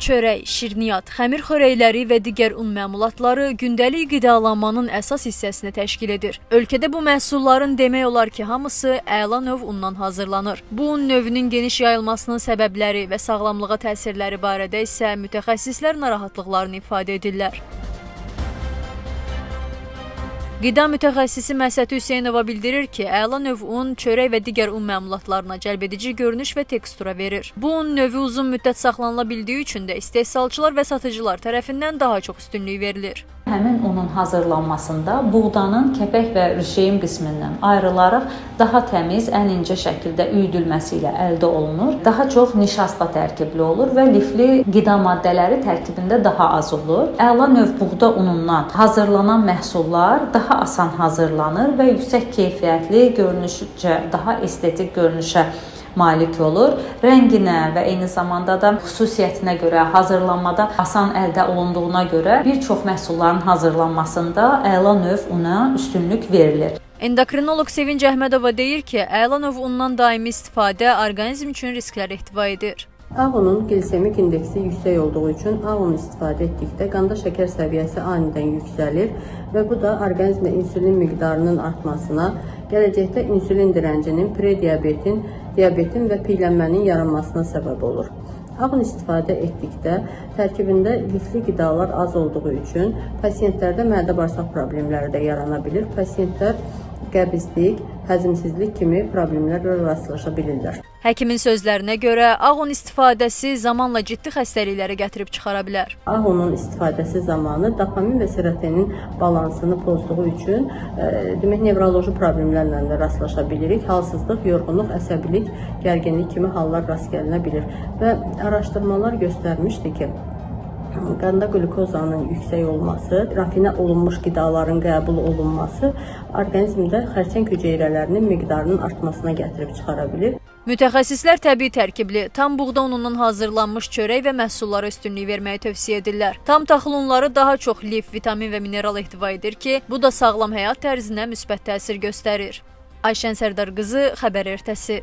Çörək, şirniyyat, xəmir xörəkləri və digər un məmulatları gündəlik qidalanmanın əsas hissəsini təşkil edir. Ölkədə bu məhsulların demək olar ki, hamısı əla növ undan hazırlanır. Bu un növünün geniş yayılmasının səbəbləri və sağlamlığa təsirləri barədə isə mütəxəssislər narahatlıqlarını ifadə edirlər. Qida mütəxəssisi Məsəti Hüseynova bildirir ki, əla növ un çörək və digər un məmulatlarına cəlbedici görünüş və tekstura verir. Bu un növü uzun müddət saxlanıla bildiyi üçün də istehsalçılar və satıcılar tərəfindən daha çox üstünlük verilir. Həmin unun hazırlanmasında buğdanın kəpək və rüşeyin qismindən ayrılaraq daha təmiz, ən incə şəkildə üyüdülməsi ilə əldə olunur. Daha çox nişasta tərkibli olur və lifli qida maddələri tərkibində daha az olur. Əla növ buğda unundan hazırlanan məhsullar daha asan hazırlanır və yüksək keyfiyyətli, görünüşcə daha estetik görünüşə malik olur. Rənginə və eyni zamanda da xüsusiyyətinə görə hazırlanmada asan əldə olunduğuna görə bir çox məhsulların hazırlanmasında əla növ una üstünlük verilir. Endokrinoloq Sevinc Əhmədova deyir ki, əla növ undan daimi istifadə orqanizm üçün risklər ehtiva edir. Ağ unun glisemik indeksi yüksək olduğu üçün ağ unu istifadə etdikdə qanda şəkər səviyyəsi anidən yüksəlir və bu da orqanizmdə insulin miqdarının artmasına, gələcəkdə insulin dirəncinin, prediabetin, diabetin və piylənmənin yaranmasına səbəb olur. Ağ un istifadə etdikdə tərkibində lifli qidalar az olduğu üçün pasientlərdə mədə-bağırsaq problemləri də yarana bilir. Pasientlər qəbizlik, həzmsizlik kimi problemlərlə rastlaşa bilirlər. Həkimin sözlərinə görə ağ un istifadəsi zamanla ciddi xəstəlikləri gətirib çıxara bilər. Ağ unun istifadəsi zamanı dopamin və serotonin balansını pozduğu üçün demək nevroloji problemlərlə də rastlaşa bilirik. Halsızlıq, yorğunluq, əsəbilik, gərginlik kimi hallar rast gəlinə bilir. Və araşdırmalar göstərmişdi ki, qanda qlukozanın yüksək olması, rafinə olunmuş qidaların qəbul olunması orqanizmdə xərçəng hüceyrələrinin miqdarının artmasına gətirib çıxara bilir. Mütəxəssislər təbii tərkibli, tam buğda unundan hazırlanmış çörək və məhsullara üstünlük verməyi tövsiyə edirlər. Tam taxıl unları daha çox lif, vitamin və mineral ehtiva edir ki, bu da sağlam həyat tərzinə müsbət təsir göstərir. Ayşən Sərdar qızı, Xəbər Ertəsi.